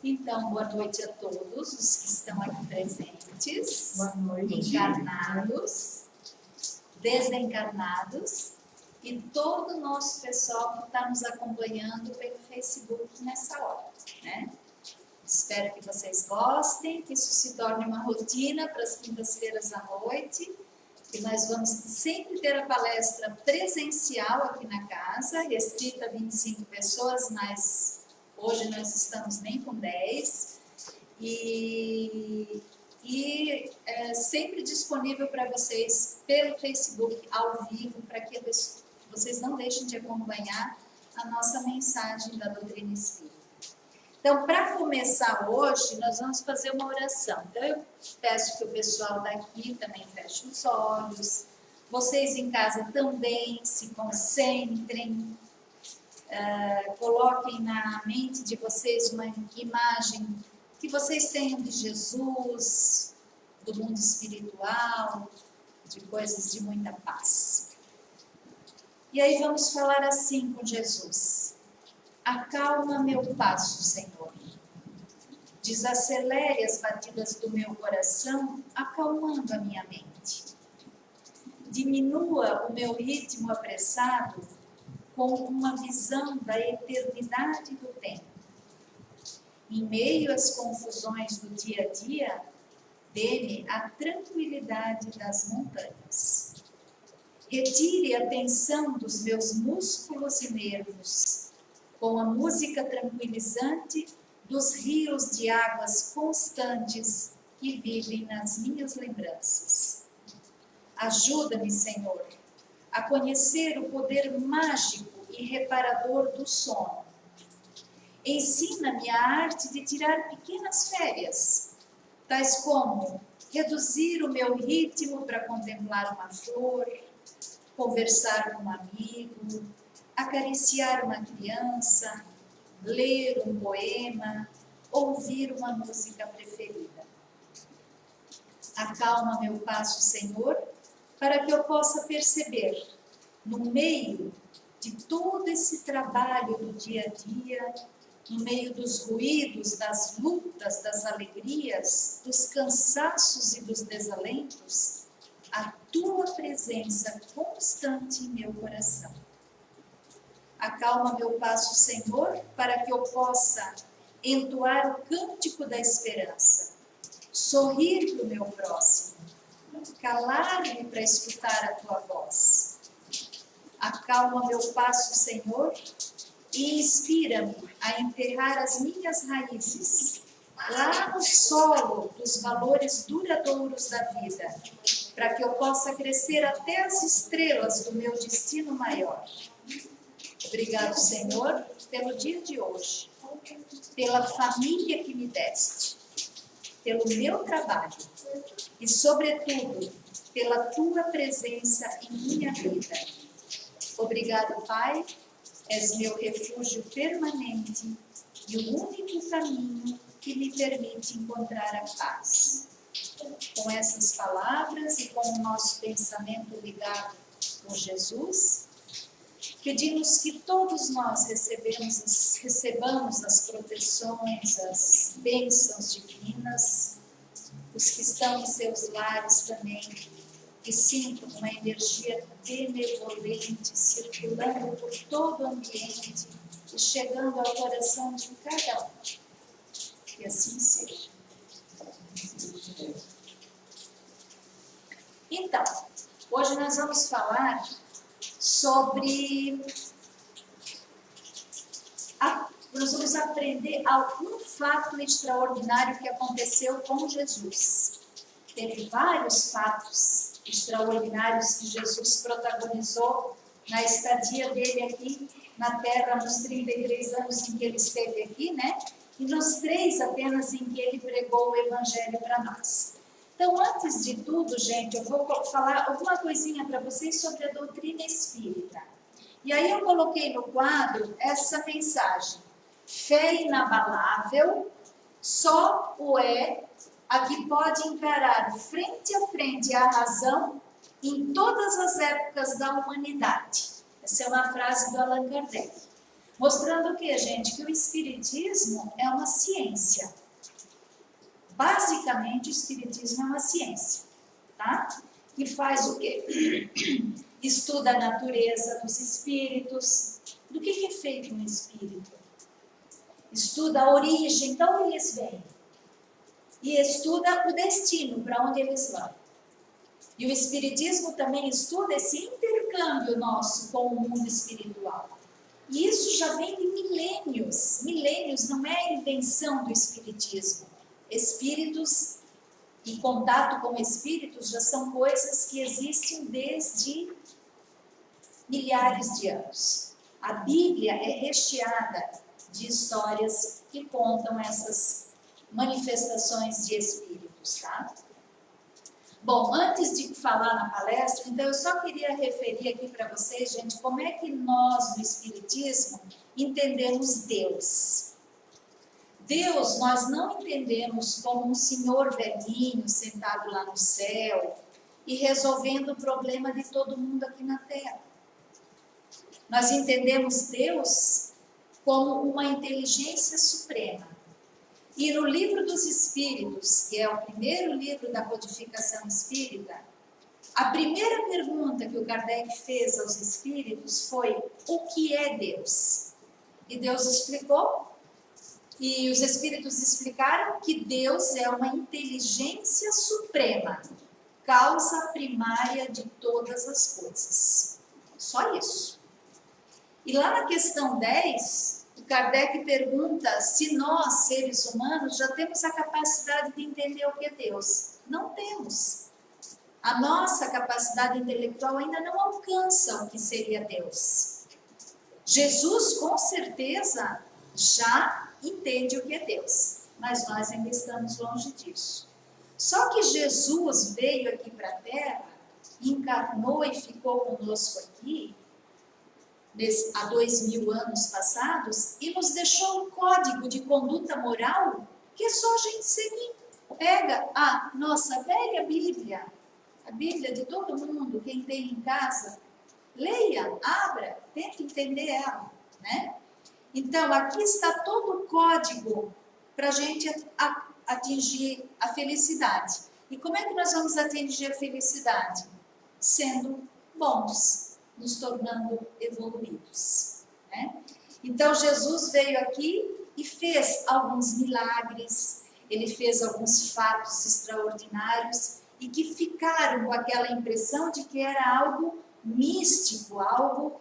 Então, boa noite a todos os que estão aqui presentes. Boa noite. Encarnados, desencarnados e todo o nosso pessoal que está nos acompanhando pelo Facebook nessa hora, né? Espero que vocês gostem, que isso se torne uma rotina para as quintas-feiras à noite, que nós vamos sempre ter a palestra presencial aqui na casa, restrita a 25 pessoas, mas hoje nós estamos nem com 10, e sempre disponível para vocês pelo Facebook ao vivo, para que vocês não deixem de acompanhar a nossa mensagem da doutrina espírita. Então, para começar hoje, nós vamos fazer uma oração. Então, eu peço que o pessoal daqui também feche os olhos. Vocês em casa também se concentrem. Coloquem na mente de vocês uma imagem que vocês tenham de Jesus, do mundo espiritual, de coisas de muita paz. E aí vamos falar assim com Jesus. Acalma meu passo, Senhor. Desacelere as batidas do meu coração, acalmando a minha mente. Diminua o meu ritmo apressado com uma visão da eternidade do tempo. Em meio às confusões do dia a dia, dê-me a tranquilidade das montanhas. Retire a tensão dos meus músculos e nervos, com a música tranquilizante dos rios de águas constantes que vivem nas minhas lembranças. Ajuda-me, Senhor, a conhecer o poder mágico e reparador do sono. Ensina-me a arte de tirar pequenas férias, tais como reduzir o meu ritmo para contemplar uma flor, conversar com um amigo, acariciar uma criança, ler um poema, ouvir uma música preferida. Acalma meu passo, Senhor, para que eu possa perceber, no meio de todo esse trabalho do dia a dia, no meio dos ruídos, das lutas, das alegrias, dos cansaços e dos desalentos, a tua presença constante em meu coração. Acalma meu passo, Senhor, para que eu possa entoar o cântico da esperança, sorrir para o meu próximo, calar-me para escutar a tua voz. Acalma meu passo, Senhor, e inspira-me a enterrar as minhas raízes lá no solo dos valores duradouros da vida, para que eu possa crescer até as estrelas do meu destino maior. Obrigado, Senhor, pelo dia de hoje, pela família que me deste, pelo meu trabalho e, sobretudo, pela tua presença em minha vida. Obrigado, Pai, és meu refúgio permanente e o único caminho que me permite encontrar a paz. Com essas palavras e com o nosso pensamento ligado com Jesus, pedimos que todos nós recebamos as proteções, as bênçãos divinas, os que estão em seus lares também, que sintam uma energia benevolente circulando por todo o ambiente e chegando ao coração de cada um. Que assim seja. Então, hoje nós vamos falar sobre... Nós vamos aprender algum fato extraordinário que aconteceu com Jesus. Teve vários fatos extraordinários que Jesus protagonizou na estadia dele aqui na Terra, nos 33 anos em que ele esteve aqui, né? E nos 3 apenas em que ele pregou o Evangelho para nós. Então, antes de tudo, gente, eu vou falar alguma coisinha para vocês sobre a doutrina espírita. E aí eu coloquei no quadro essa mensagem. Fé inabalável, só o é a que pode encarar frente a frente a razão em todas as épocas da humanidade. Essa é uma frase do Allan Kardec. Mostrando o que, gente? Que o Espiritismo é uma ciência. Basicamente, o Espiritismo é uma ciência, tá? Que faz o quê? Estuda a natureza dos espíritos. Do que é feito um espírito? Estuda a origem, de onde eles vêm. E estuda o destino, para onde eles vão. E o Espiritismo também estuda esse intercâmbio nosso com o mundo espiritual. E isso já vem de milênios. Milênios não é invenção do Espiritismo. Espíritos e contato com espíritos já são coisas que existem desde milhares de anos. A Bíblia é recheada de histórias que contam essas manifestações de espíritos, tá? Bom, antes de falar na palestra, então eu só queria referir aqui para vocês, gente, como é que nós, no Espiritismo, entendemos Deus. Deus, nós não entendemos como um senhor velhinho sentado lá no céu e resolvendo o problema de todo mundo aqui na Terra. Nós entendemos Deus como uma inteligência suprema. E no Livro dos Espíritos, que é o primeiro livro da codificação espírita, a primeira pergunta que o Kardec fez aos espíritos foi: o que é Deus? E Deus explicou, e os espíritos explicaram que Deus é uma inteligência suprema, causa primária de todas as coisas. Só isso. E lá na questão 10, o Kardec pergunta se nós, seres humanos, já temos a capacidade de entender o que é Deus. Não temos. A nossa capacidade intelectual ainda não alcança o que seria Deus. Jesus, com certeza, já entende o que é Deus, mas nós ainda estamos longe disso. Só que Jesus veio aqui para a Terra, encarnou e ficou conosco aqui, há 2000 anos passados, e nos deixou um código de conduta moral que é só a gente seguir. Pega a nossa velha Bíblia, a Bíblia de todo mundo, quem tem em casa, leia, abra, tente entender ela, né? Então, aqui está todo o código para a gente atingir a felicidade. E como é que nós vamos atingir a felicidade? Sendo bons, nos tornando evoluídos, né? Então, Jesus veio aqui e fez alguns milagres, ele fez alguns fatos extraordinários e que ficaram com aquela impressão de que era algo místico, algo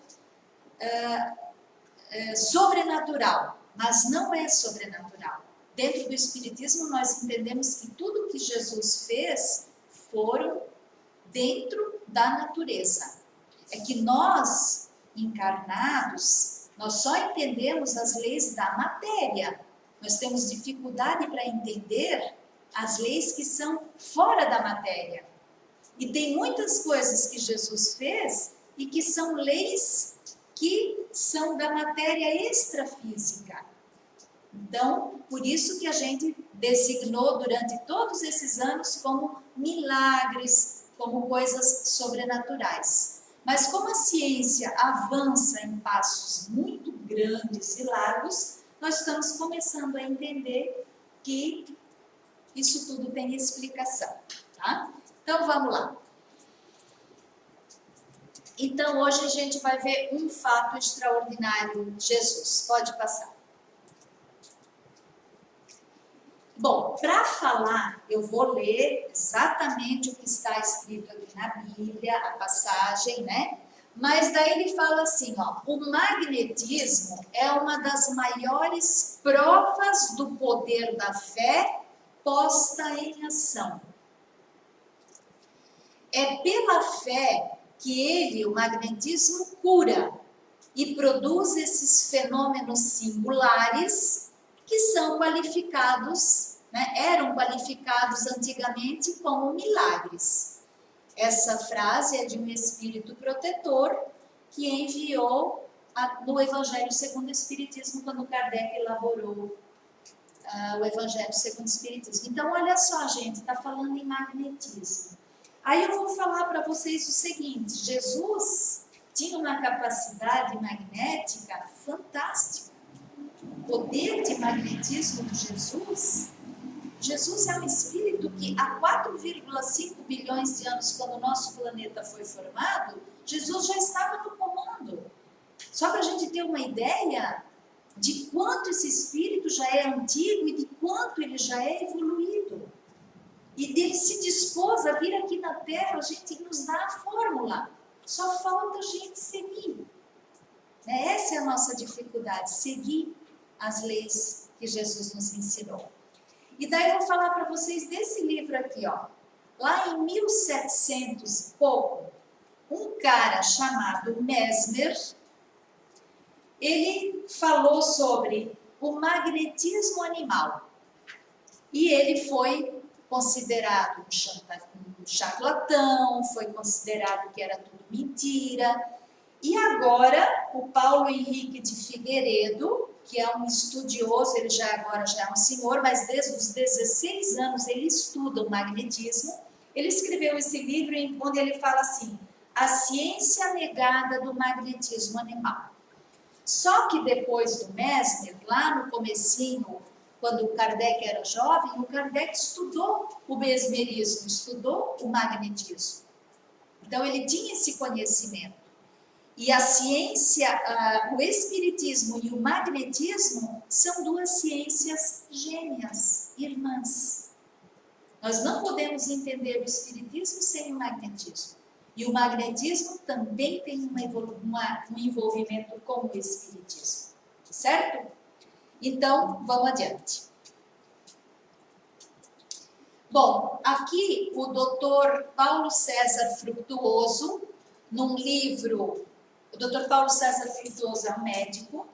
sobrenatural, mas não é sobrenatural. Dentro do Espiritismo nós entendemos que tudo que Jesus fez foram dentro da natureza. É que nós, encarnados, nós só entendemos as leis da matéria. Nós temos dificuldade para entender as leis que são fora da matéria. E tem muitas coisas que Jesus fez e que são leis que são da matéria extrafísica. Então, por isso que a gente designou durante todos esses anos como milagres, como coisas sobrenaturais. Mas como a ciência avança em passos muito grandes e largos, nós estamos começando a entender que isso tudo tem explicação, tá? Então, vamos lá. Então, hoje a gente vai ver um fato extraordinário de Jesus. Pode passar. Bom, para falar, eu vou ler exatamente o que está escrito aqui na Bíblia, a passagem, né? Mas daí ele fala assim, ó, o magnetismo é uma das maiores provas do poder da fé posta em ação. É pela fé que ele, o magnetismo, cura e produz esses fenômenos singulares que são qualificados, né, eram qualificados antigamente como milagres. Essa frase é de um espírito protetor que enviou no Evangelho segundo o Espiritismo, quando Kardec elaborou o Evangelho segundo o Espiritismo. Então, olha só, gente, está falando em magnetismo. Aí eu vou falar para vocês o seguinte: Jesus tinha uma capacidade magnética fantástica. O poder de magnetismo de Jesus. Jesus é um espírito que há 4,5 bilhões de anos, quando o nosso planeta foi formado, Jesus já estava no comando. Só para a gente ter uma ideia de quanto esse espírito já é antigo e de quanto ele já é evoluído. E ele se dispôs a vir aqui na Terra, a gente nos dá a fórmula. Só falta a gente seguir. Essa é a nossa dificuldade, seguir as leis que Jesus nos ensinou. E daí eu vou falar para vocês desse livro aqui, ó. Lá em 1700 e pouco, um cara chamado Mesmer, ele falou sobre o magnetismo animal. E ele foi considerado um charlatão, foi considerado que era tudo mentira. E agora, o Paulo Henrique de Figueiredo, que é um estudioso, ele agora já é um senhor, mas desde os 16 anos ele estuda o magnetismo. Ele escreveu esse livro onde ele fala assim, a ciência negada do magnetismo animal. Só que depois do Mesmer, lá no comecinho, quando o Kardec era jovem, o Kardec estudou o mesmerismo, estudou o magnetismo. Então ele tinha esse conhecimento. E a ciência, o espiritismo e o magnetismo são duas ciências gêmeas, irmãs. Nós não podemos entender o espiritismo sem o magnetismo. E o magnetismo também tem um envolvimento com o espiritismo. Certo? Então, vamos adiante. Bom, aqui o Dr. Paulo César Frutuoso, num livro... O Dr. Paulo César Frutuoso é um médico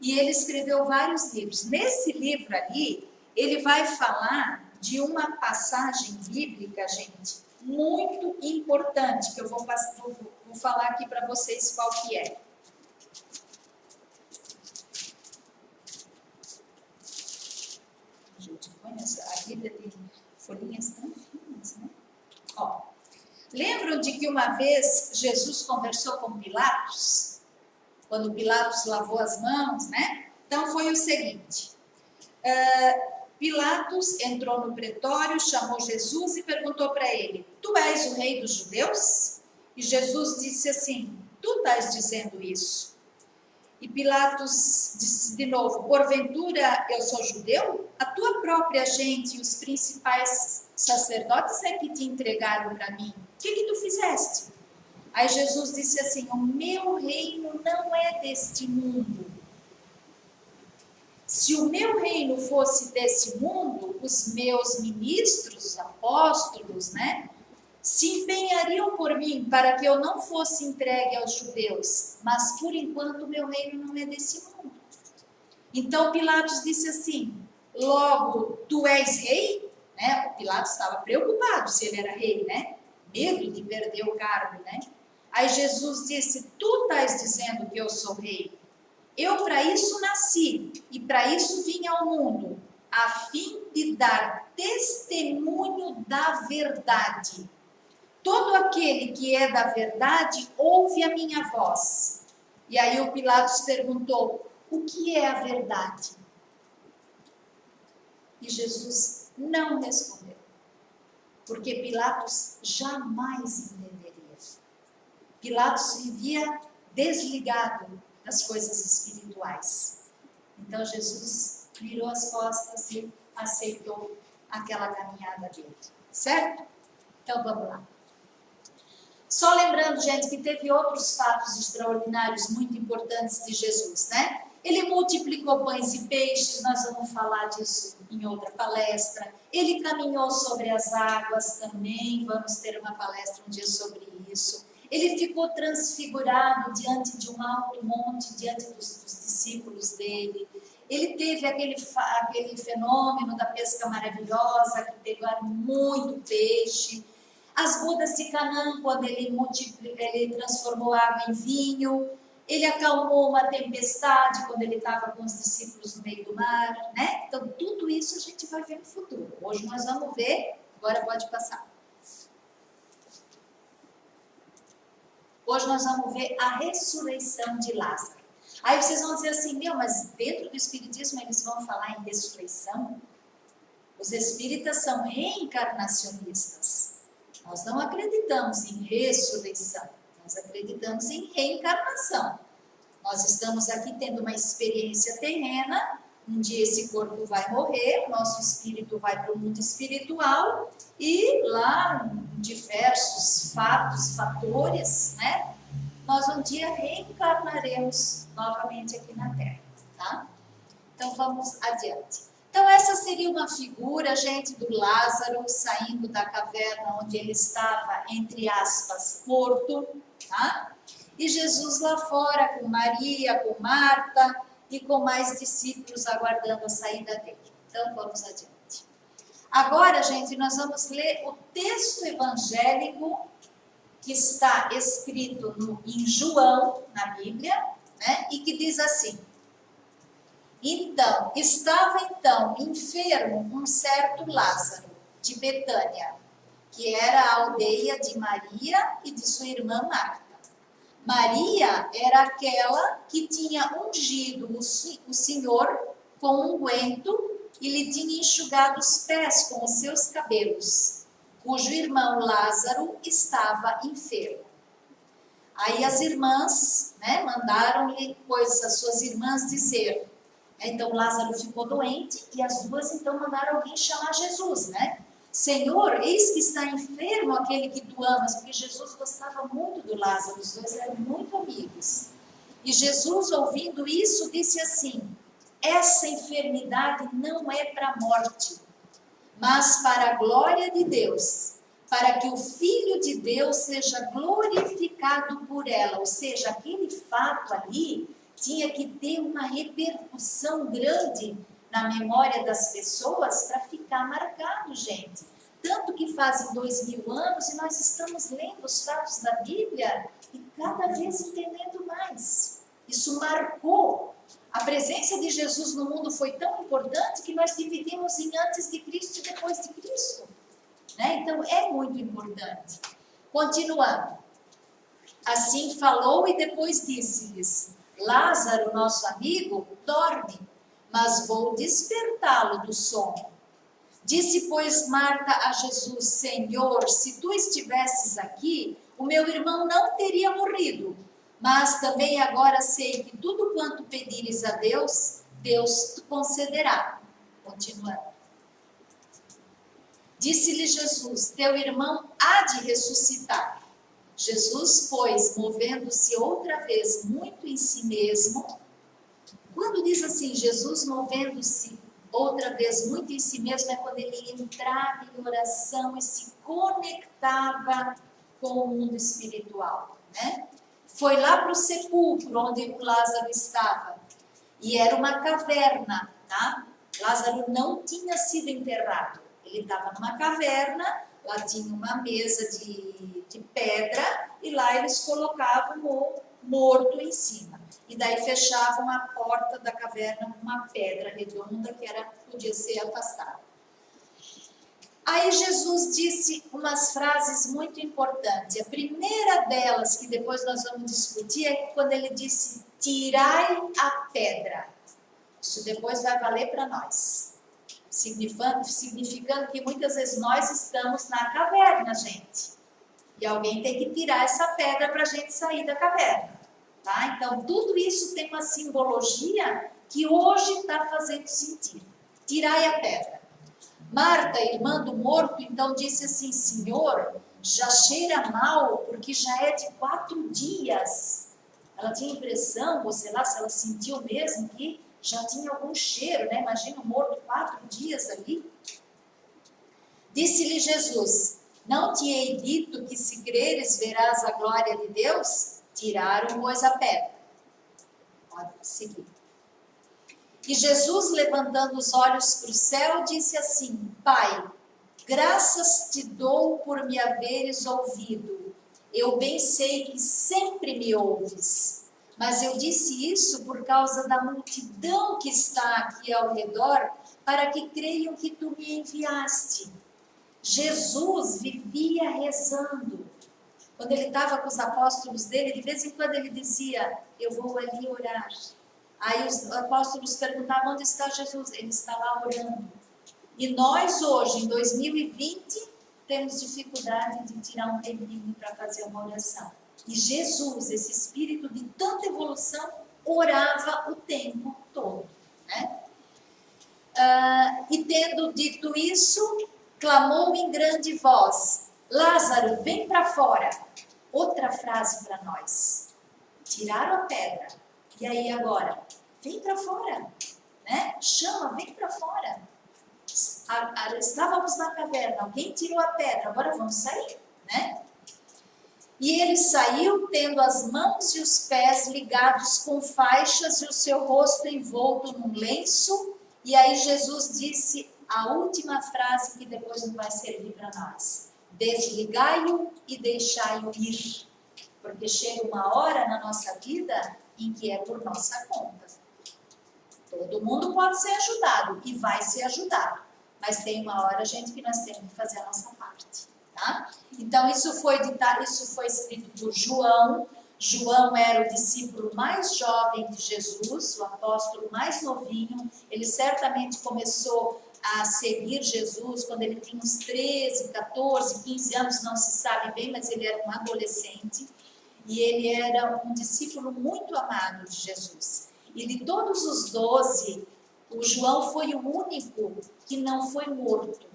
e ele escreveu vários livros. Nesse livro ali, ele vai falar de uma passagem bíblica, gente, muito importante, que eu vou falar aqui para vocês qual que é. Gente, a Bíblia tem folhinhas tão finas, né? Ó. Lembram de que uma vez Jesus conversou com Pilatos? Quando Pilatos lavou as mãos, né? Então foi o seguinte. Pilatos entrou no pretório, chamou Jesus e perguntou para ele, tu és o rei dos judeus? E Jesus disse assim, tu estás dizendo isso. E Pilatos disse de novo, porventura eu sou judeu? A tua própria gente e os principais sacerdotes é que te entregaram para mim. O que tu fizeste? Aí Jesus disse assim, o meu reino não é deste mundo. Se o meu reino fosse desse mundo, os meus ministros, os apóstolos, né, se empenhariam por mim para que eu não fosse entregue aos judeus, mas por enquanto o meu reino não é desse mundo. Então Pilatos disse assim, logo, tu és rei? Né? O Pilatos estava preocupado se ele era rei, né? Medo de perder o cargo, né? Aí Jesus disse, tu estás dizendo que eu sou rei? Eu para isso nasci e para isso vim ao mundo, a fim de dar testemunho da verdade. Todo aquele que é da verdade ouve a minha voz. E aí o Pilatos perguntou, o que é a verdade? E Jesus não respondeu, porque Pilatos jamais entenderia. Pilatos vivia desligado das coisas espirituais. Então Jesus virou as costas e aceitou aquela caminhada dele. Certo? Então vamos lá. Só lembrando, gente, que teve outros fatos extraordinários muito importantes de Jesus, né? Ele multiplicou pães e peixes, nós vamos falar disso em outra palestra. Ele caminhou sobre as águas também, vamos ter uma palestra um dia sobre isso. Ele ficou transfigurado diante de um alto monte, diante dos discípulos dele. Ele teve aquele fenômeno da pesca maravilhosa, que pegaram muito peixe. As bodas de Canaã, quando ele transformou água em vinho. Ele acalmou uma tempestade quando ele estava com os discípulos no meio do mar, né? Então, tudo isso a gente vai ver no futuro. Hoje nós vamos ver, agora pode passar. Hoje nós vamos ver a ressurreição de Lázaro. Aí vocês vão dizer assim, mas dentro do Espiritismo eles vão falar em ressurreição? Os espíritas são reencarnacionistas. Nós não acreditamos em ressurreição, nós acreditamos em reencarnação. Nós estamos aqui tendo uma experiência terrena, um dia esse corpo vai morrer, nosso espírito vai para o mundo espiritual e lá, diversos fatores, né? Nós um dia reencarnaremos novamente aqui na Terra, tá? Então vamos adiante. Então essa seria uma figura, gente, do Lázaro saindo da caverna onde ele estava, entre aspas, morto, tá? E Jesus lá fora com Maria, com Marta e com mais discípulos aguardando a saída dele. Então vamos adiante. Agora, gente, nós vamos ler o texto evangélico que está escrito em João, na Bíblia, né? E que diz assim: estava enfermo um certo Lázaro, de Betânia, que era a aldeia de Maria e de sua irmã Marta. Maria era aquela que tinha ungido o Senhor com unguento e lhe tinha enxugado os pés com os seus cabelos, cujo irmão Lázaro estava enfermo. Aí as irmãs, né, mandaram-lhe, pois, as suas irmãs dizer. Então Lázaro ficou doente e as duas então mandaram alguém chamar Jesus, né? Senhor, eis que está enfermo aquele que tu amas, porque Jesus gostava muito do Lázaro, os dois eram muito amigos. E Jesus, ouvindo isso, disse assim: essa enfermidade não é para a morte, mas para a glória de Deus, para que o Filho de Deus seja glorificado por ela. Ou seja, aquele fato ali tinha que ter uma repercussão grande na memória das pessoas para ficar marcado, gente. Tanto que fazem 2000 anos e nós estamos lendo os fatos da Bíblia e cada vez entendendo mais. Isso marcou. A presença de Jesus no mundo foi tão importante que nós dividimos em antes de Cristo e depois de Cristo, né? Então é muito importante. Continuando. Assim falou e depois disse-lhes: Lázaro, nosso amigo, dorme, mas vou despertá-lo do sono. Disse, pois, Marta a Jesus: Senhor, se tu estivesses aqui, o meu irmão não teria morrido. Mas também agora sei que tudo quanto pedires a Deus, Deus te concederá. Continuando. Disse-lhe Jesus: teu irmão há de ressuscitar. Jesus, pois, movendo-se outra vez muito em si mesmo. Quando diz assim, Jesus movendo-se outra vez muito em si mesmo, é quando ele entrava em oração e se conectava com o mundo espiritual, né? Foi lá para o sepulcro onde o Lázaro estava. E era uma caverna, tá? Lázaro não tinha sido enterrado. Ele estava numa caverna, lá tinha uma mesa de pedra e lá eles colocavam o morto em cima. E daí fechavam a porta da caverna com uma pedra redonda que podia ser afastada. Aí Jesus disse umas frases muito importantes. A primeira delas, que depois nós vamos discutir, é quando ele disse: tirai a pedra. Isso depois vai valer para nós. Significando que muitas vezes nós estamos na caverna, gente. E alguém tem que tirar essa pedra para a gente sair da caverna. Tá? Então, tudo isso tem uma simbologia que hoje está fazendo sentido. Tirai a pedra. Marta, irmã do morto, então disse assim: Senhor, já cheira mal, porque já é de 4 dias. Ela tinha impressão, ou sei lá, se ela sentiu mesmo que já tinha algum cheiro, né? Imagina o morto 4 dias ali. Disse-lhe Jesus: não te hei dito que se creres verás a glória de Deus? Tiraram, pois, a pedra. Pode seguir. E Jesus, levantando os olhos para o céu, disse assim: Pai, graças te dou por me haveres ouvido. Eu bem sei que sempre me ouves. Mas eu disse isso por causa da multidão que está aqui ao redor, para que creiam que tu me enviaste. Jesus vivia rezando. Quando ele estava com os apóstolos dele, de vez em quando ele dizia, eu vou ali orar. Aí os apóstolos perguntavam, onde está Jesus? Ele está lá orando. E nós hoje, em 2020, temos dificuldade de tirar um tempinho para fazer uma oração. E Jesus, esse espírito de tanta evolução, orava o tempo todo, né? E tendo dito isso, clamou em grande voz, Lázaro, vem para fora. Outra frase para nós. Tiraram a pedra. E aí agora? Vem para fora. Né? Chama, vem para fora. Estávamos na caverna, alguém tirou a pedra, agora vamos sair. Né? E ele saiu tendo as mãos e os pés ligados com faixas e o seu rosto envolto num lenço. E aí Jesus disse a última frase que depois não vai servir para nós. Desligai-o e deixai-o ir. Porque chega uma hora na nossa vida em que é por nossa conta. Todo mundo pode ser ajudado e vai ser ajudado. Mas tem uma hora, gente, que nós temos que fazer a nossa parte. Tá? Então, isso foi escrito por João. João era o discípulo mais jovem de Jesus, o apóstolo mais novinho. Ele certamente começou a seguir Jesus quando ele tinha uns 13, 14, 15 anos, não se sabe bem, mas ele era um adolescente. E ele era um discípulo muito amado de Jesus. E de todos os 12, o João foi o único que não foi morto.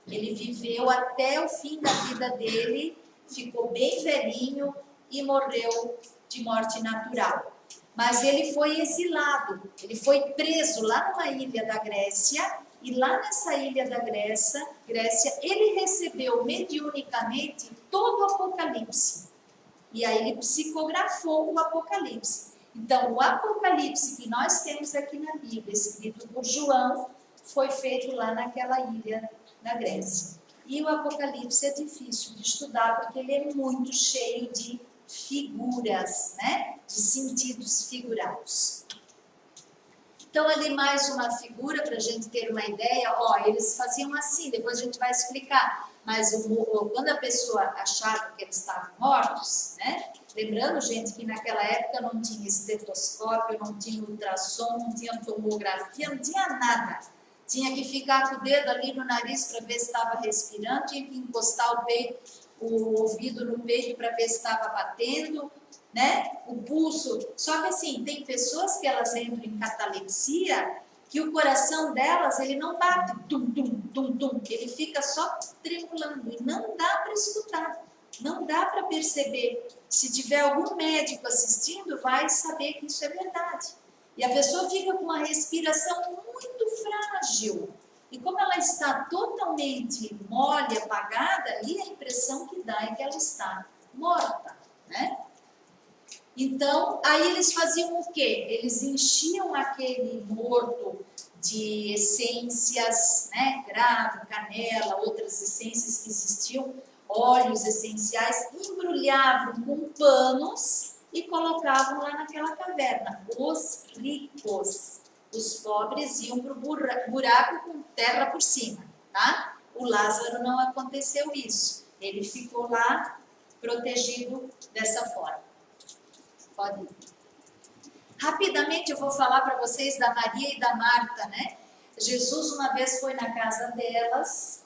Ele viveu até o fim da vida dele, ficou bem velhinho e morreu de morte natural. Mas ele foi exilado, ele foi preso lá numa ilha da Grécia, e lá nessa ilha da Grécia, ele recebeu mediunicamente todo o Apocalipse. E aí ele psicografou o Apocalipse. Então, o Apocalipse que nós temos aqui na Bíblia, escrito por João, foi feito lá naquela ilha da Grécia. E o Apocalipse é difícil de estudar, porque ele é muito cheio de figuras, né? De sentidos figurados. Então, ali mais uma figura para a gente ter uma ideia. Ó, eles faziam assim, depois a gente vai explicar. Mas quando a pessoa achava que eles estavam mortos, né? Lembrando, gente, que naquela época não tinha estetoscópio, não tinha ultrassom, não tinha tomografia, não tinha nada. Tinha que ficar com o dedo ali no nariz para ver se estava respirando, tinha que encostar o ouvido no peito para ver se estava batendo, né? O pulso. Só que assim, tem pessoas que elas entram em catalepsia, que o coração delas, ele não bate, tum, tum, tum, tum, ele fica só tremulando, e não dá para escutar, não dá para perceber. Se tiver algum médico assistindo, vai saber que isso é verdade. E a pessoa fica com uma respiração muito frágil, e como ela está totalmente mole, apagada, ali a impressão que dá é que ela está morta, né? Então, aí eles faziam o quê? Eles enchiam aquele morto de essências, né? Cravo, canela, outras essências que existiam, óleos essenciais, embrulhavam com panos e colocavam lá naquela caverna. Os ricos, os pobres iam para o buraco com terra por cima, tá? O Lázaro não aconteceu isso. Ele ficou lá protegido dessa forma. Pode ir. Rapidamente eu vou falar para vocês da Maria e da Marta, né? Jesus uma vez foi na casa delas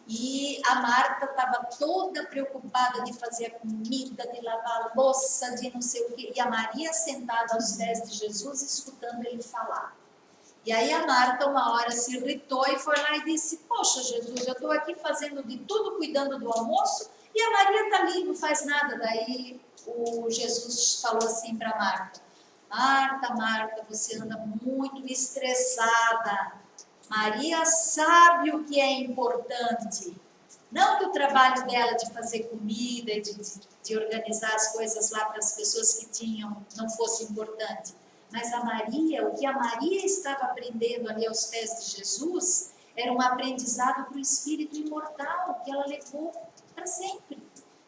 e a Marta estava toda preocupada de fazer a comida, de lavar a louça, de não sei o quê. E a Maria sentada aos pés de Jesus, escutando ele falar. E aí a Marta uma hora se irritou e foi lá e disse, poxa Jesus, eu estou aqui fazendo de tudo, cuidando do almoço, e a Maria está ali, não faz nada. Daí o Jesus falou assim para Marta, Marta, Marta, você anda muito estressada. Maria sabe o que é importante. Não que o trabalho dela de fazer comida e de organizar as coisas lá para as pessoas que tinham não fosse importante. Mas a Maria, o que a Maria estava aprendendo ali aos pés de Jesus, era um aprendizado para o espírito imortal, que ela levou para sempre.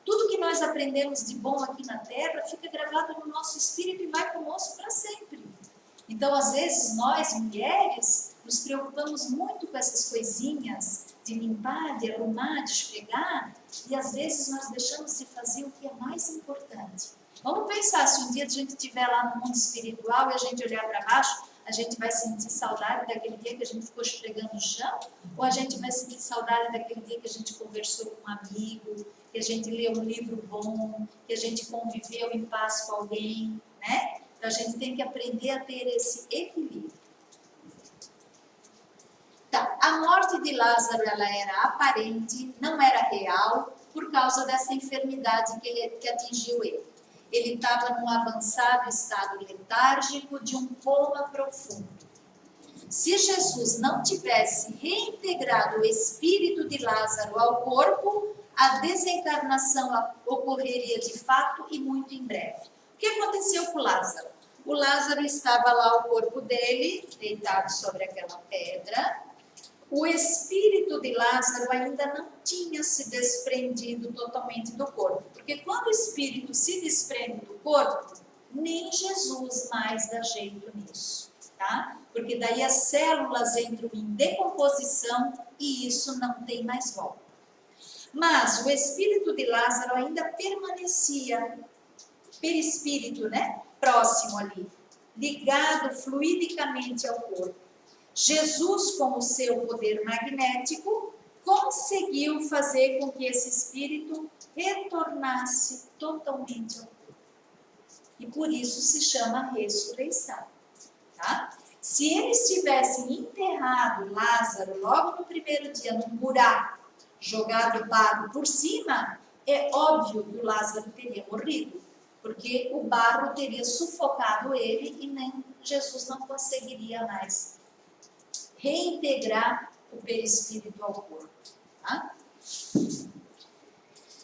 Tudo que nós aprendemos de bom aqui na Terra fica gravado no nosso espírito e vai conosco para sempre. Então, às vezes, nós, mulheres, nos preocupamos muito com essas coisinhas de limpar, de arrumar, de esfregar, e às vezes nós deixamos de fazer o que é mais importante. Vamos pensar, se um dia a gente estiver lá no mundo espiritual e a gente olhar para baixo, a gente vai sentir saudade daquele dia que a gente ficou esfregando o chão? Ou a gente vai sentir saudade daquele dia que a gente conversou com um amigo, que a gente leu um livro bom, que a gente conviveu em paz com alguém, né? Então a gente tem que aprender a ter esse equilíbrio. Tá. A morte de Lázaro, ela era aparente, não era real, por causa dessa enfermidade que atingiu ele. Ele estava num avançado estado letárgico de um coma profundo. Se Jesus não tivesse reintegrado o espírito de Lázaro ao corpo, a desencarnação ocorreria de fato e muito em breve. O que aconteceu com Lázaro? O Lázaro estava lá, o corpo dele, deitado sobre aquela pedra. O espírito de Lázaro ainda não tinha se desprendido totalmente do corpo. Porque quando o espírito se desprende do corpo, nem Jesus mais dá jeito nisso, tá? Porque daí as células entram em decomposição e isso não tem mais volta. Mas o espírito de Lázaro ainda permanecia, perispírito, né? Próximo ali, ligado fluidicamente ao corpo. Jesus, com o seu poder magnético, conseguiu fazer com que esse espírito retornasse totalmente ao corpo. E por isso se chama ressurreição. Tá? Se eles tivessem enterrado Lázaro logo no primeiro dia num buraco, jogado barro por cima, é óbvio que o Lázaro teria morrido, porque o barro teria sufocado ele e nem Jesus não conseguiria mais reintegrar o perispírito ao corpo. Tá?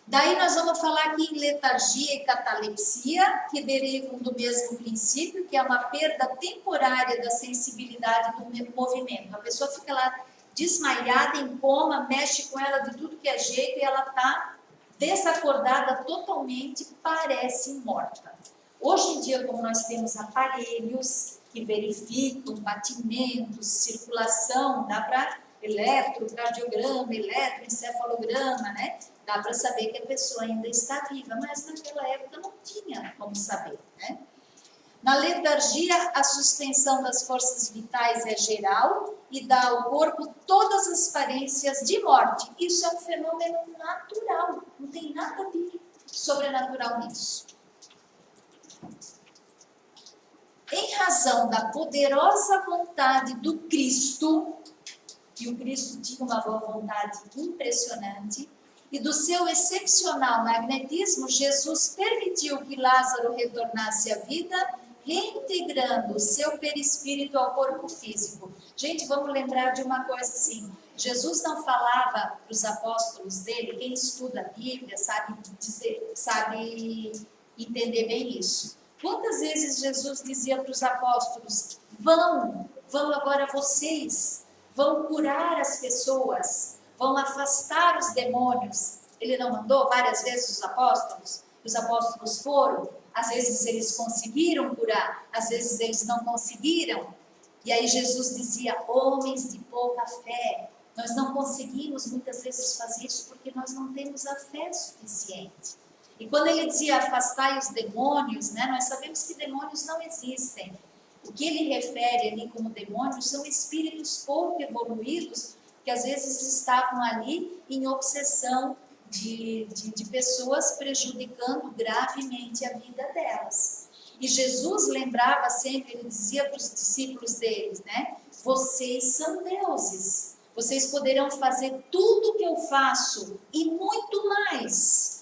Daí nós vamos falar aqui em letargia e catalepsia, que derivam do mesmo princípio, que é uma perda temporária da sensibilidade do movimento. A pessoa fica lá desmaiada, em coma, mexe com ela de tudo que é jeito e ela está desacordada totalmente, parece morta. Hoje em dia, como nós temos aparelhos que verificam batimentos, circulação, dá para eletrocardiograma, eletroencefalograma, né? Dá para saber que a pessoa ainda está viva, mas naquela época não tinha como saber, né? Na letargia, a suspensão das forças vitais é geral e dá ao corpo todas as aparências de morte. Isso é um fenômeno natural, não tem nada de sobrenatural nisso. Em razão da poderosa vontade do Cristo, e o Cristo tinha uma boa vontade impressionante, e do seu excepcional magnetismo, Jesus permitiu que Lázaro retornasse à vida, reintegrando o seu perispírito ao corpo físico. Gente, vamos lembrar de uma coisa assim, Jesus não falava para os apóstolos dele, quem estuda a Bíblia sabe entender bem isso. Quantas vezes Jesus dizia para os apóstolos, vão agora vocês, vão curar as pessoas, vão afastar os demônios. Ele não mandou várias vezes os apóstolos foram, às vezes eles conseguiram curar, às vezes eles não conseguiram. E aí Jesus dizia, homens de pouca fé, nós não conseguimos muitas vezes fazer isso porque nós não temos a fé suficiente. E quando ele dizia afastai os demônios, né, nós sabemos que demônios não existem. O que ele refere ali como demônios são espíritos pouco evoluídos que às vezes estavam ali em obsessão de pessoas, prejudicando gravemente a vida delas. E Jesus lembrava sempre, ele dizia para os discípulos deles, né, vocês são deuses, vocês poderão fazer tudo o que eu faço e muito mais.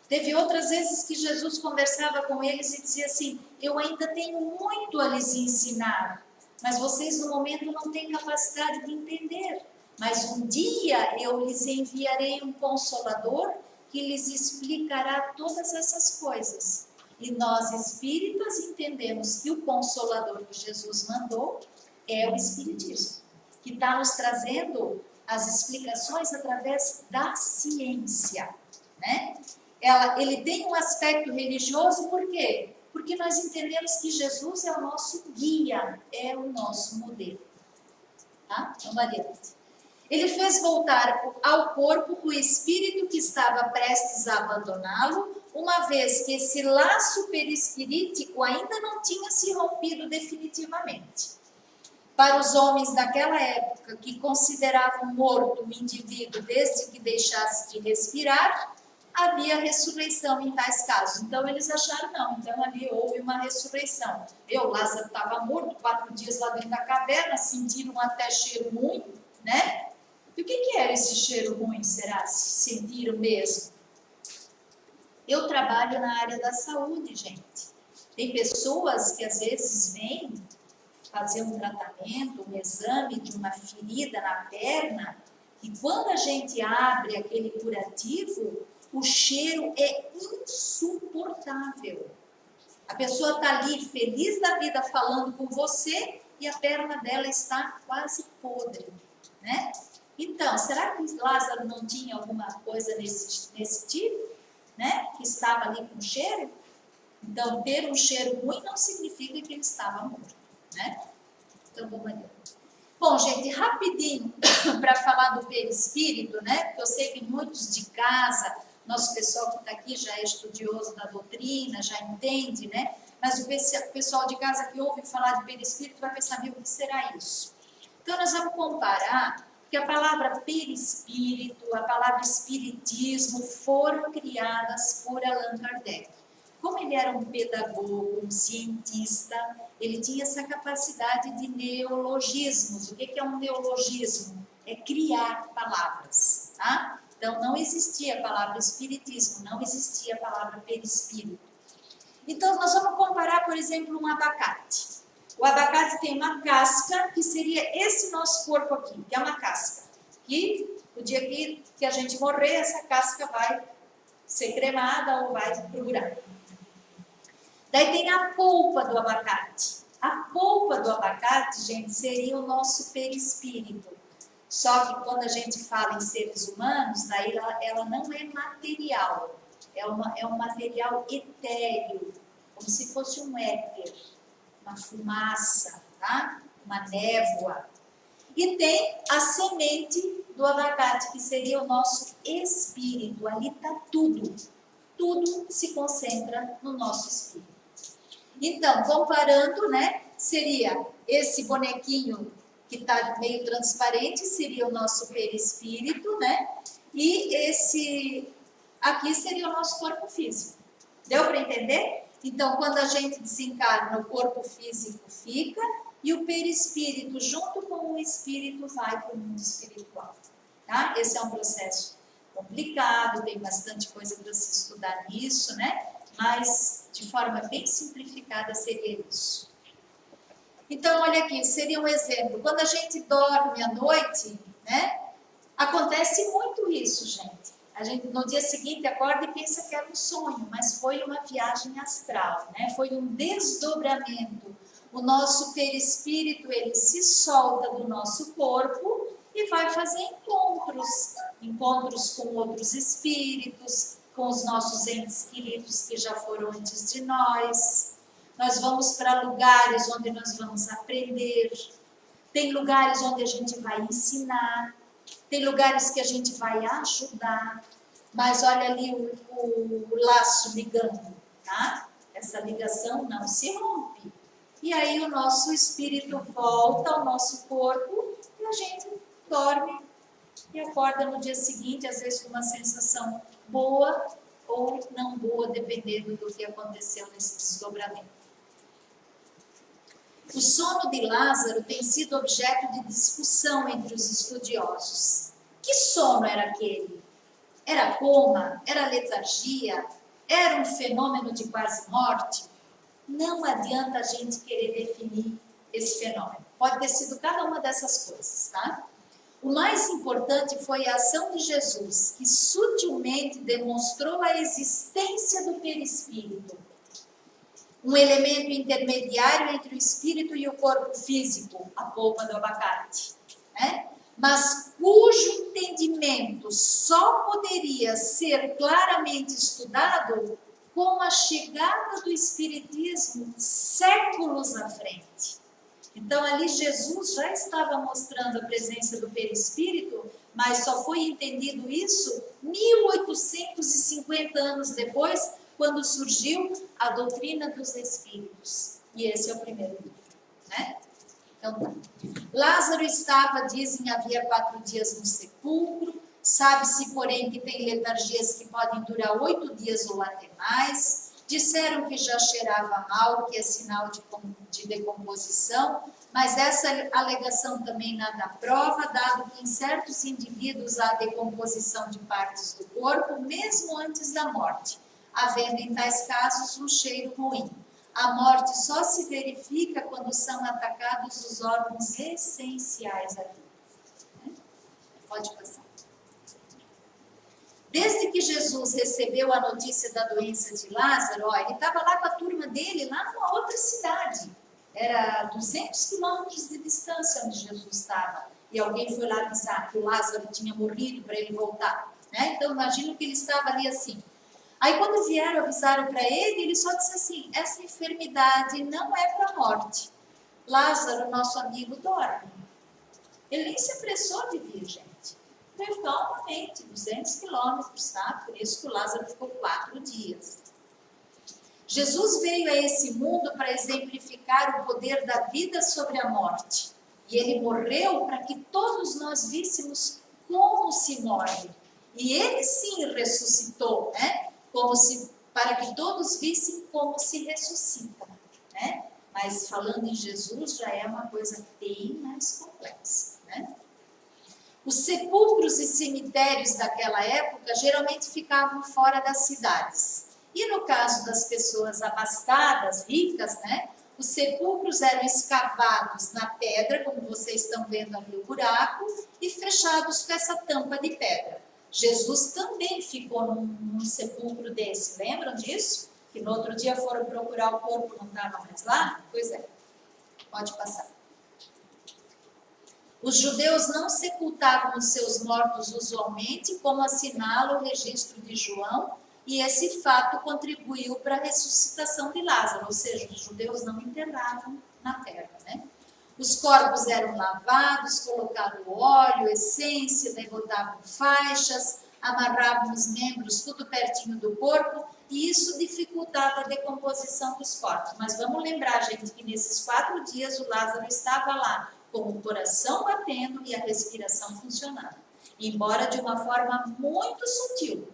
Teve outras vezes que Jesus conversava com eles e dizia assim, eu ainda tenho muito a lhes ensinar, mas vocês no momento não têm capacidade de entender. Mas um dia eu lhes enviarei um Consolador que lhes explicará todas essas coisas. E nós espíritas entendemos que o Consolador que Jesus mandou é o Espiritismo, que está nos trazendo as explicações através da ciência, né? Ele tem um aspecto religioso, por quê? Porque nós entendemos que Jesus é o nosso guia, é o nosso modelo. Tá? Vamos adiante. Ele fez voltar ao corpo o espírito que estava prestes a abandoná-lo, uma vez que esse laço perispirítico ainda não tinha se rompido definitivamente. Para os homens daquela época, que consideravam morto o indivíduo desde que deixasse de respirar, havia ressurreição em tais casos. Então eles acharam, não, então ali houve uma ressurreição. Lázaro estava morto 4 dias lá dentro da caverna, sentiram até cheiro ruim, né? E o que era esse cheiro ruim, será? Se sentiram mesmo? Eu trabalho na área da saúde, gente. Tem pessoas que às vezes vêm fazer um tratamento, um exame de uma ferida na perna, e quando a gente abre aquele curativo, o cheiro é insuportável. A pessoa está ali feliz da vida falando com você e a perna dela está quase podre, né? Então, será que Lázaro não tinha alguma coisa nesse tipo, né? Que estava ali com cheiro? Então, ter um cheiro ruim não significa que ele estava morto, né? Então, vamos adiante. Bom, gente, rapidinho para falar do perispírito, né? Porque eu sei que muitos de casa, nosso pessoal que está aqui já é estudioso da doutrina, já entende, né? Mas o pessoal de casa que ouve falar de perispírito vai pensar, o que será isso? Então, nós vamos comparar que a palavra perispírito, a palavra espiritismo foram criadas por Allan Kardec. Como ele era um pedagogo, um cientista, ele tinha essa capacidade de neologismos. O que é um neologismo? É criar palavras, tá? Então, não existia a palavra espiritismo, não existia a palavra perispírito. Então, nós vamos comparar, por exemplo, um abacate. O abacate tem uma casca, que seria esse nosso corpo aqui, que é uma casca. E o dia que a gente morrer, essa casca vai ser cremada ou vai para o buraco. Daí tem a polpa do abacate. A polpa do abacate, gente, seria o nosso perispírito. Só que quando a gente fala em seres humanos, daí ela não é material. É um material etéreo, como se fosse um éter, uma fumaça, tá? Uma névoa. E tem a semente do abacate, que seria o nosso espírito. Ali está tudo. Tudo se concentra no nosso espírito. Então, comparando, né, seria esse bonequinho que está meio transparente, seria o nosso perispírito, né? E esse aqui seria o nosso corpo físico. Deu para entender? Então, quando a gente desencarna, o corpo físico fica e o perispírito, junto com o espírito, vai para o mundo espiritual. Tá? Esse é um processo complicado, tem bastante coisa para se estudar nisso, né? Mas, de forma bem simplificada, seria isso. Então, olha aqui, seria um exemplo. Quando a gente dorme à noite, né? Acontece muito isso, gente. A gente no dia seguinte acorda e pensa que era um sonho, mas foi uma viagem astral, né? Foi um desdobramento. O nosso perispírito, ele se solta do nosso corpo e vai fazer encontros com outros espíritos, com os nossos entes queridos que já foram antes de nós. Nós vamos para lugares onde nós vamos aprender. Tem lugares onde a gente vai ensinar. Tem lugares que a gente vai ajudar. Mas olha ali o laço ligando, tá? Essa ligação não se rompe. E aí o nosso espírito volta ao nosso corpo e a gente dorme e acorda no dia seguinte, às vezes com uma sensação boa ou não boa, dependendo do que aconteceu nesse desdobramento. O sono de Lázaro tem sido objeto de discussão entre os estudiosos. Que sono era aquele? Era coma? Era letargia? Era um fenômeno de quase morte? Não adianta a gente querer definir esse fenômeno. Pode ter sido cada uma dessas coisas, tá? O mais importante foi a ação de Jesus, que sutilmente demonstrou a existência do perispírito, um elemento intermediário entre o espírito e o corpo físico, a polpa do abacate, né? Mas cujo entendimento só poderia ser claramente estudado com a chegada do espiritismo séculos à frente. Então ali Jesus já estava mostrando a presença do perispírito, mas só foi entendido isso 1850 anos depois, quando surgiu a doutrina dos espíritos. E esse é o primeiro livro, né? Então, Lázaro estava, dizem, havia 4 dias no sepulcro. Sabe-se, porém, que tem letargias que podem durar 8 dias ou até mais. Disseram que já cheirava mal, que é sinal de decomposição, mas essa alegação também nada prova, dado que em certos indivíduos há decomposição de partes do corpo, mesmo antes da morte, havendo em tais casos um cheiro ruim. A morte só se verifica quando são atacados os órgãos essenciais da vida. Pode passar. Desde que Jesus recebeu a notícia da doença de Lázaro, ó, ele estava lá com a turma dele, lá numa outra cidade. Era 200 quilômetros de distância onde Jesus estava. E alguém foi lá avisar que o Lázaro tinha morrido para ele voltar. Né? Então, imagino que ele estava ali assim. Aí, quando vieram, avisaram para ele, ele só disse assim, essa enfermidade não é para a morte. Lázaro, nosso amigo, dorme. Ele nem se apressou de vir, gente. Veio calmamente, 200 quilômetros, tá? Por isso que o Lázaro ficou 4 dias. Jesus veio a esse mundo para exemplificar o poder da vida sobre a morte. E ele morreu para que todos nós víssemos como se morre. E ele sim ressuscitou, né? Para que todos vissem como se ressuscita, né? Mas falando em Jesus já é uma coisa bem mais complexa, né? Os sepulcros e cemitérios daquela época geralmente ficavam fora das cidades. E no caso das pessoas abastadas, ricas, né? Os sepulcros eram escavados na pedra, como vocês estão vendo ali o buraco, e fechados com essa tampa de pedra. Jesus também ficou num sepulcro desse, lembram disso? Que no outro dia foram procurar o corpo, não estava mais lá? Pois é, pode passar. Os judeus não sepultavam os seus mortos usualmente, como assinala o registro de João, e esse fato contribuiu para a ressuscitação de Lázaro, ou seja, os judeus não enterravam na terra, né? Os corpos eram lavados, colocavam óleo, essência, daí botavam faixas, amarravam os membros tudo pertinho do corpo, e isso dificultava a decomposição dos corpos. Mas vamos lembrar, gente, que nesses 4 dias o Lázaro estava lá, com o coração batendo e a respiração funcionando. Embora de uma forma muito sutil,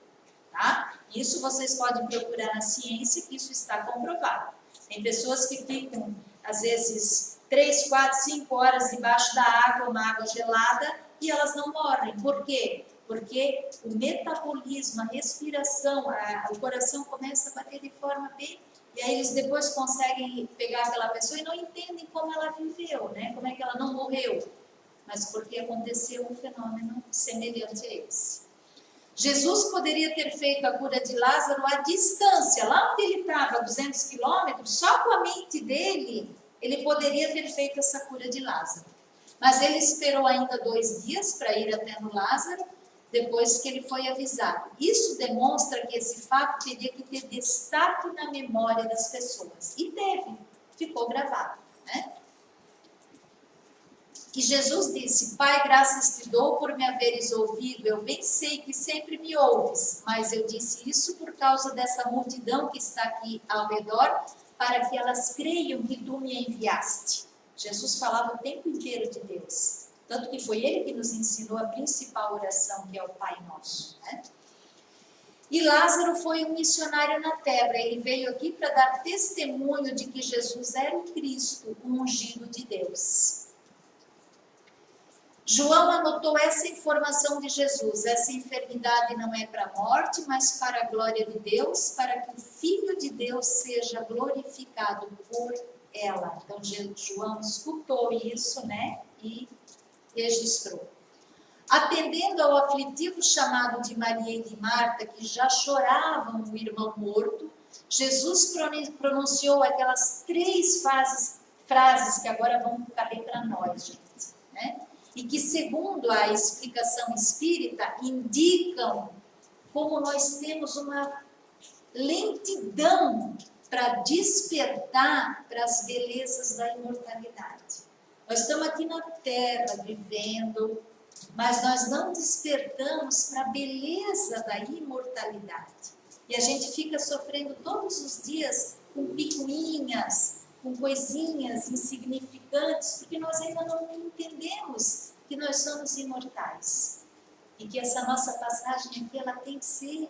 tá? Isso vocês podem procurar na ciência, que isso está comprovado. Tem pessoas que ficam, às vezes, 3, 4, 5 horas debaixo da água, uma água gelada, e elas não morrem. Por quê? Porque o metabolismo, a respiração, o coração começa a bater de forma bem... E aí eles depois conseguem pegar aquela pessoa e não entendem como ela viveu, né? Como é que ela não morreu. Mas porque aconteceu um fenômeno semelhante a esse. Jesus poderia ter feito a cura de Lázaro à distância, lá onde ele estava, 200 quilômetros, só com a mente dele, ele poderia ter feito essa cura de Lázaro. Mas ele esperou ainda 2 dias para ir até no Lázaro, depois que ele foi avisado. Isso demonstra que esse fato teria que ter destaque na memória das pessoas. E teve, ficou gravado, né? Que Jesus disse, Pai, graças te dou por me haveres ouvido, eu bem sei que sempre me ouves, mas eu disse isso por causa dessa multidão que está aqui ao redor, para que elas creiam que tu me enviaste. Jesus falava o tempo inteiro de Deus. Tanto que foi ele que nos ensinou a principal oração, que é o Pai Nosso, né? E Lázaro foi um missionário na terra. Ele veio aqui para dar testemunho de que Jesus era o Cristo, o ungido de Deus. João anotou essa informação de Jesus. Essa enfermidade não é para a morte, mas para a glória de Deus, para que o Filho de Deus seja glorificado por ela. Então, João escutou isso, né? E registrou. Atendendo ao aflitivo chamado de Maria e de Marta, que já choravam o irmão morto, Jesus pronunciou aquelas 3 frases que agora vão caber para nós, gente, né? E que, segundo a explicação espírita, indicam como nós temos uma lentidão para despertar para as belezas da imortalidade. Nós estamos aqui na Terra vivendo, mas nós não despertamos para a beleza da imortalidade. E a gente fica sofrendo todos os dias com picuinhas, com coisinhas insignificantes, porque nós ainda não entendemos que nós somos imortais. E que essa nossa passagem aqui, ela tem que ser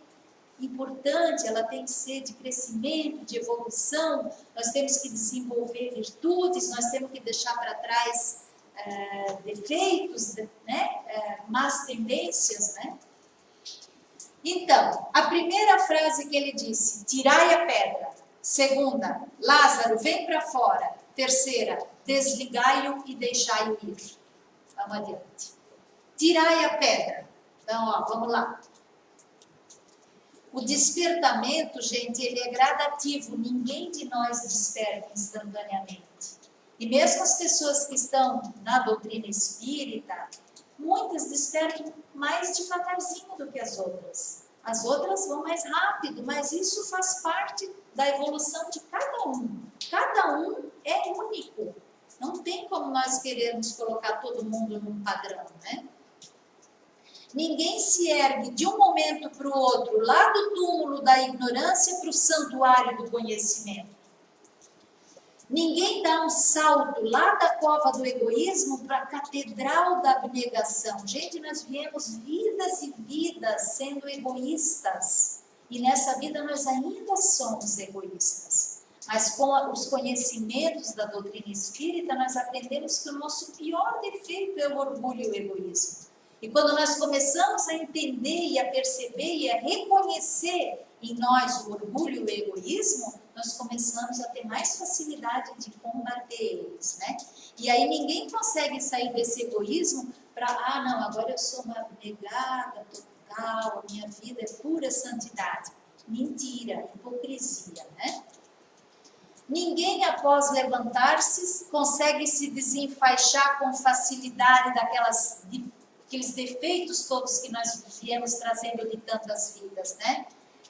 importante, ela tem que ser de crescimento, de evolução. Nós temos que desenvolver virtudes, nós temos que deixar para trás defeitos, né? Más tendências, né? Então, a primeira frase que ele disse, tirai a pedra. Segunda, Lázaro, vem para fora. Terceira, desligai-o e deixai-o ir. Vamos adiante. Tirai a pedra. Então, ó, vamos lá. O despertamento, gente, ele é gradativo. Ninguém de nós desperta instantaneamente. E mesmo as pessoas que estão na doutrina espírita, muitas despertam mais devagarzinho do que as outras. As outras vão mais rápido, mas isso faz parte da evolução de cada um. Cada um é único. Não tem como nós querermos colocar todo mundo num padrão, né? Ninguém se ergue de um momento para o outro, lá do túmulo da ignorância para o santuário do conhecimento. Ninguém dá um salto lá da cova do egoísmo para a catedral da abnegação. Gente, nós viemos vidas e vidas sendo egoístas. E nessa vida nós ainda somos egoístas. Mas com os conhecimentos da doutrina espírita, nós aprendemos que o nosso pior defeito é o orgulho e o egoísmo. E quando nós começamos a entender e a perceber e a reconhecer em nós o orgulho e o egoísmo, nós começamos a ter mais facilidade de combater eles, né? E aí ninguém consegue sair desse egoísmo para, não, agora eu sou uma abnegada total, a minha vida é pura santidade. Mentira, hipocrisia, né? Ninguém, após levantar-se, consegue se desenfaixar com facilidade daqueles defeitos todos que nós viemos trazendo de tantas vidas, né?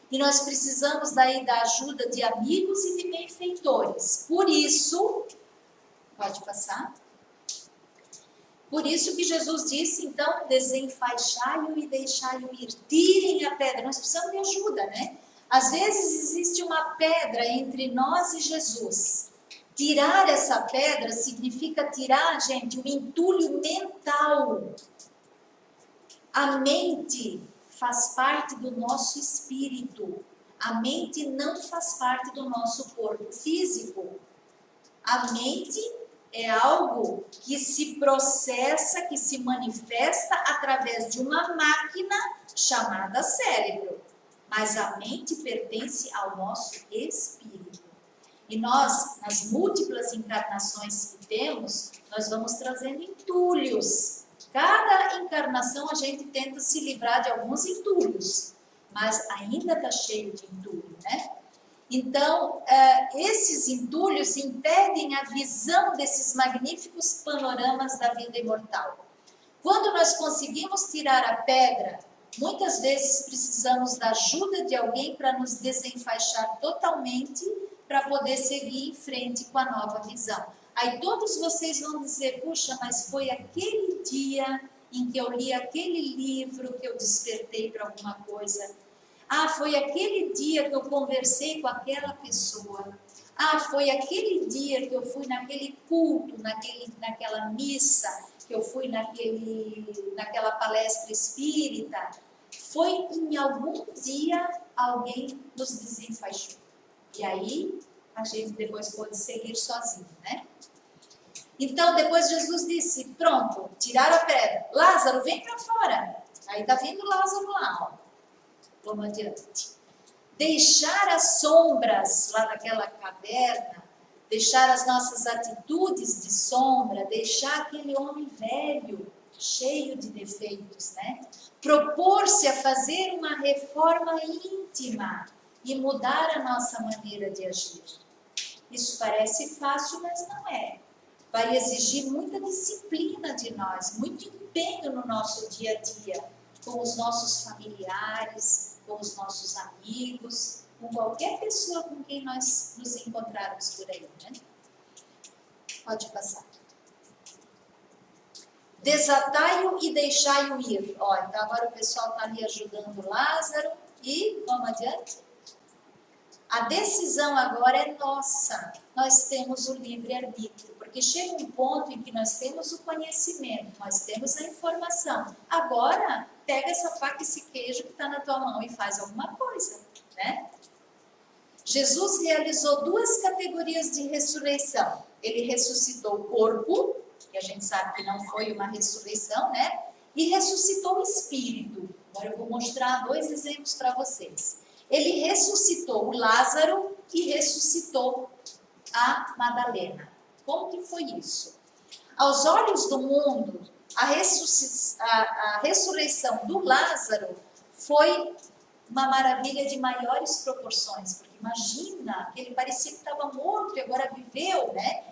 E nós precisamos daí da ajuda de amigos e de benfeitores. Por isso, pode passar. Por isso que Jesus disse, então, desenfaixai-o e deixai-o ir. Tirem a pedra. Nós precisamos de ajuda, né? Às vezes existe uma pedra entre nós e Jesus. Tirar essa pedra significa tirar, gente, um entulho mental. A mente faz parte do nosso espírito. A mente não faz parte do nosso corpo físico. A mente é algo que se processa, que se manifesta através de uma máquina chamada cérebro. Mas a mente pertence ao nosso espírito. E nós, nas múltiplas encarnações que temos, nós vamos trazendo entulhos. Cada encarnação a gente tenta se livrar de alguns entulhos, mas ainda está cheio de entulho, né? Então, esses entulhos impedem a visão desses magníficos panoramas da vida imortal. Quando nós conseguimos tirar a pedra, muitas vezes precisamos da ajuda de alguém para nos desenfaixar totalmente, para poder seguir em frente com a nova visão. Aí todos vocês vão dizer, puxa, mas foi aquele dia em que eu li aquele livro que eu despertei para alguma coisa. Foi aquele dia que eu conversei com aquela pessoa. Foi aquele dia que eu fui naquele culto, naquela missa, que eu fui naquela palestra espírita. Foi em algum dia alguém nos desenfaixou. E aí a gente depois pode seguir sozinho, né? Então, depois Jesus disse, pronto, tiraram a pedra. Lázaro, vem para fora. Aí está vindo Lázaro lá, ó. Vamos adiante. Deixar as sombras lá daquela caverna, deixar as nossas atitudes de sombra, deixar aquele homem velho, cheio de defeitos, né? Propor-se a fazer uma reforma íntima e mudar a nossa maneira de agir. Isso parece fácil, mas não é. Vai exigir muita disciplina de nós, muito empenho no nosso dia a dia, com os nossos familiares, com os nossos amigos, com qualquer pessoa com quem nós nos encontrarmos por aí, né? Pode passar. Desatai-o e deixai-o ir. Ó, então agora o pessoal está ali ajudando Lázaro e vamos adiante. A decisão agora é nossa. Nós temos o livre-arbítrio, porque chega um ponto em que nós temos o conhecimento, nós temos a informação. Agora, pega essa faca e esse queijo que está na tua mão e faz alguma coisa, né? Jesus realizou 2 categorias de ressurreição. Ele ressuscitou o corpo, que a gente sabe que não foi uma ressurreição, né? E ressuscitou o espírito. Agora eu vou mostrar 2 exemplos para vocês. Ele ressuscitou o Lázaro e ressuscitou a Madalena. Como que foi isso? Aos olhos do mundo, a ressurreição do Lázaro foi uma maravilha de maiores proporções, porque imagina, ele parecia que estava morto e agora viveu, né?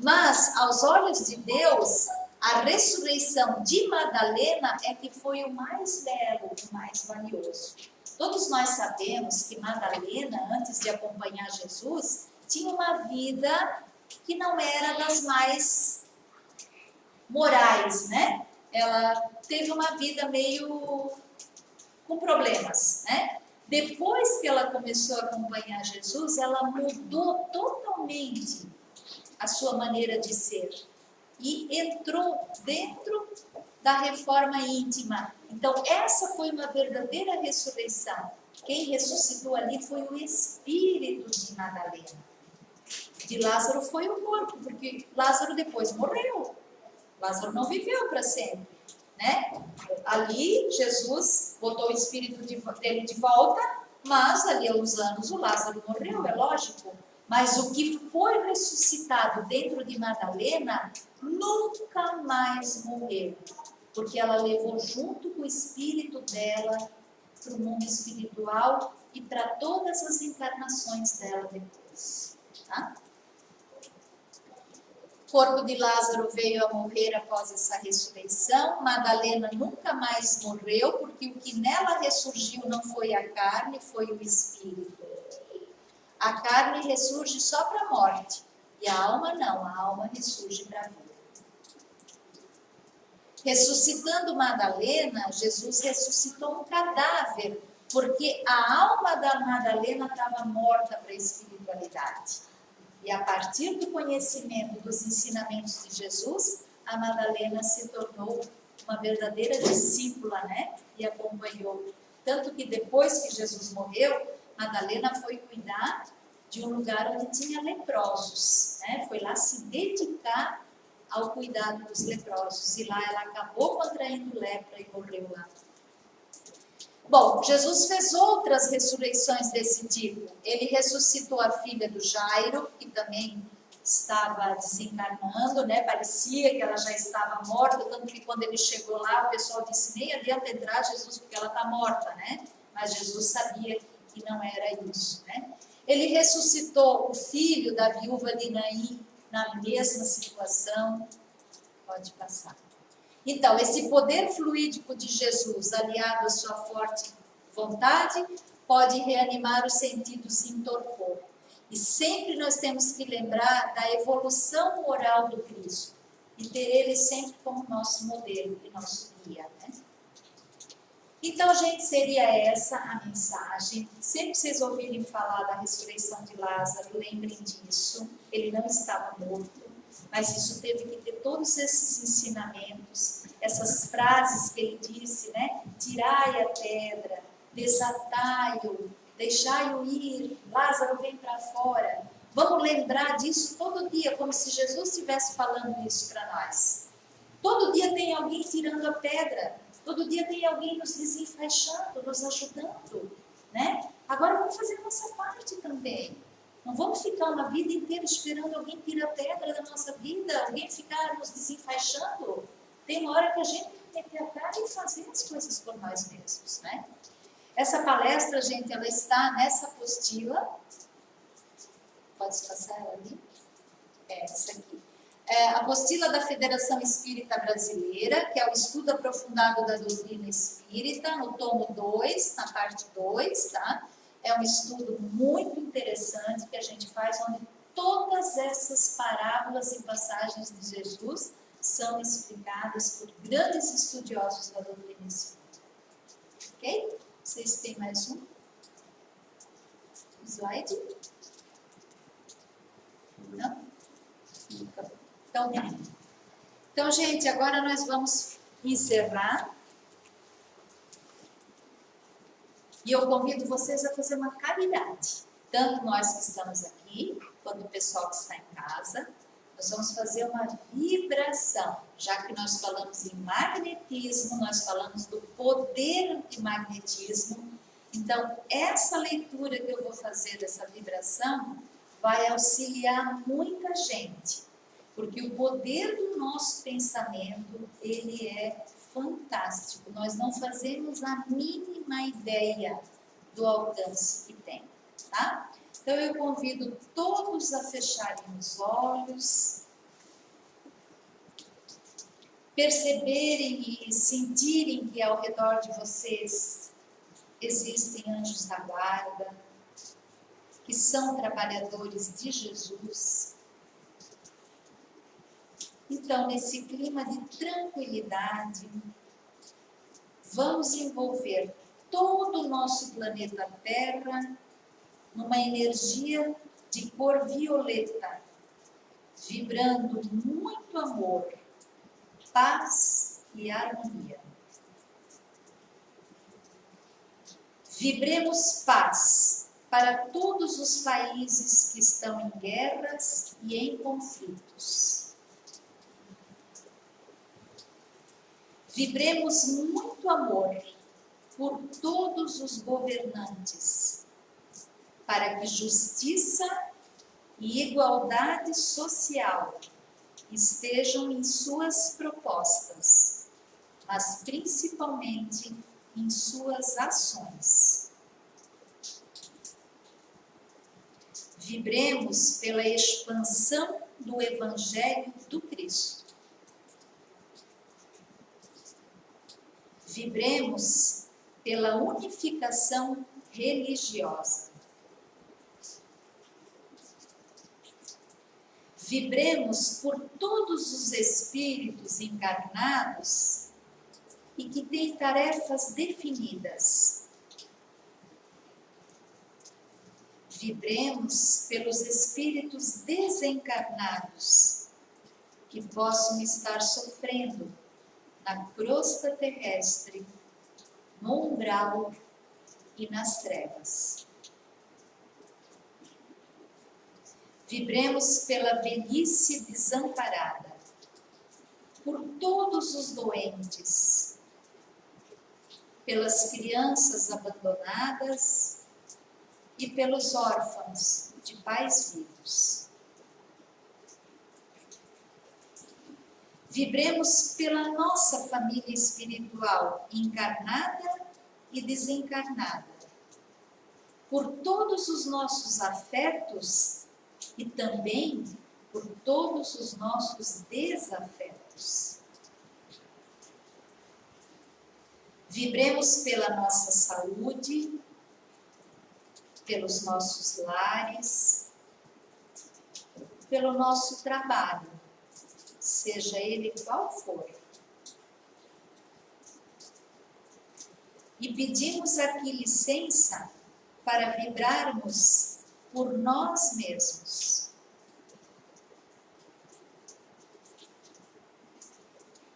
Mas, aos olhos de Deus, a ressurreição de Madalena é que foi o mais belo, o mais valioso. Todos nós sabemos que Madalena, antes de acompanhar Jesus, tinha uma vida que não era das mais morais, né? Ela teve uma vida meio com problemas, né? Depois que ela começou a acompanhar Jesus, ela mudou totalmente a sua maneira de ser e entrou dentro da reforma íntima. Então, essa foi uma verdadeira ressurreição. Quem ressuscitou ali foi o espírito de Madalena. De Lázaro foi o corpo, porque Lázaro depois morreu. Lázaro não viveu para sempre, né? Ali, Jesus botou o espírito dele de volta, mas ali há uns anos o Lázaro morreu, é lógico. Mas o que foi ressuscitado dentro de Madalena nunca mais morreu, porque ela levou junto com o espírito dela para o mundo espiritual e para todas as encarnações dela depois, tá? O corpo de Lázaro veio a morrer após essa ressurreição. Madalena nunca mais morreu, porque o que nela ressurgiu não foi a carne, foi o espírito. A carne ressurge só para a morte, e a alma não, a alma ressurge para a vida. Ressuscitando Madalena, Jesus ressuscitou um cadáver, porque a alma da Madalena estava morta para a espiritualidade. E a partir do conhecimento dos ensinamentos de Jesus, a Madalena se tornou uma verdadeira discípula, né? E acompanhou. Tanto que depois que Jesus morreu, Madalena foi cuidar de um lugar onde tinha leprosos, né? Foi lá se dedicar ao cuidado dos leprosos. E lá ela acabou contraindo lepra e morreu lá. Bom, Jesus fez outras ressurreições desse tipo. Ele ressuscitou a filha do Jairo, que também estava desencarnando, né? Parecia que ela já estava morta, tanto que quando ele chegou lá, o pessoal disse, nem adianta entrar, Jesus, porque ela está morta, né? Mas Jesus sabia que não era isso, né? Ele ressuscitou o filho da viúva de Naim na mesma situação. Pode passar. Então, esse poder fluídico de Jesus, aliado à sua forte vontade, pode reanimar os sentidos em torpor. E sempre nós temos que lembrar da evolução moral do Cristo e ter ele sempre como nosso modelo e nosso guia, né? Então, gente, seria essa a mensagem. Sempre que vocês ouvirem falar da ressurreição de Lázaro, lembrem disso. Ele não estava morto, mas isso teve que ter todos esses ensinamentos, essas frases que ele disse, né? Tirai a pedra, desatai-o, deixai-o ir, Lázaro vem para fora. Vamos lembrar disso todo dia, como se Jesus estivesse falando isso para nós. Todo dia tem alguém tirando a pedra, todo dia tem alguém nos desenfaixando, nos ajudando, né? Agora vamos fazer a nossa parte também. Não vamos ficar uma vida inteira esperando alguém tirar a pedra da nossa vida, alguém ficar nos desenfaixando. Tem uma hora que a gente tem que meter a cara e fazer as coisas por nós mesmos, né? Essa palestra, gente, ela está nessa apostila. Pode passar ela ali? Essa aqui. A apostila da Federação Espírita Brasileira, que é o estudo aprofundado da doutrina espírita, no tomo 2, na parte 2, tá? É um estudo muito interessante que a gente faz, onde todas essas parábolas e passagens de Jesus são explicadas por grandes estudiosos da doutrina espírita. Ok? Vocês têm mais um slide? Não? Então, tá. Então, gente, agora nós vamos encerrar. E eu convido vocês a fazer uma caridade. Tanto nós que estamos aqui, quanto o pessoal que está em casa. Nós vamos fazer uma vibração. Já que nós falamos em magnetismo, nós falamos do poder de magnetismo. Então, essa leitura que eu vou fazer dessa vibração vai auxiliar muita gente. Porque o poder do nosso pensamento, ele é fantástico. Nós não fazemos a mínima ideia do alcance que tem, tá? Então, eu convido todos a fecharem os olhos, perceberem e sentirem que ao redor de vocês existem anjos da guarda, que são trabalhadores de Jesus. Então, nesse clima de tranquilidade, vamos envolver todo o nosso planeta Terra numa energia de cor violeta, vibrando muito amor, paz e harmonia. Vibremos paz para todos os países que estão em guerras e em conflitos. Vibremos muito amor por todos os governantes, para que justiça e igualdade social estejam em suas propostas, mas principalmente em suas ações. Vibremos pela expansão do Evangelho do Cristo. Vibremos pela unificação religiosa. Vibremos por todos os espíritos encarnados e que têm tarefas definidas. Vibremos pelos espíritos desencarnados que possam estar sofrendo na crosta terrestre, no umbral e nas trevas. Vibremos pela velhice desamparada, por todos os doentes, pelas crianças abandonadas e pelos órfãos de pais vivos. Vibremos pela nossa família espiritual, encarnada e desencarnada, por todos os nossos afetos e também por todos os nossos desafetos. Vibremos pela nossa saúde, pelos nossos lares, pelo nosso trabalho, seja ele qual for. E pedimos aqui licença para vibrarmos por nós mesmos.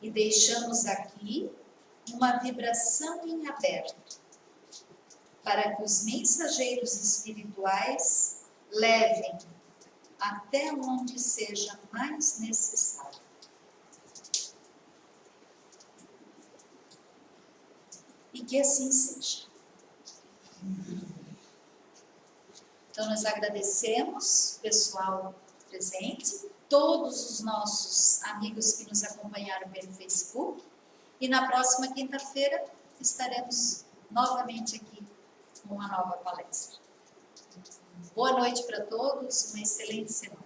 E deixamos aqui uma vibração em aberto, para que os mensageiros espirituais levem até onde seja mais necessário. E que assim seja. Então, nós agradecemos o pessoal presente, todos os nossos amigos que nos acompanharam pelo Facebook. E na próxima quinta-feira estaremos novamente aqui com uma nova palestra. Boa noite para todos, uma excelente semana.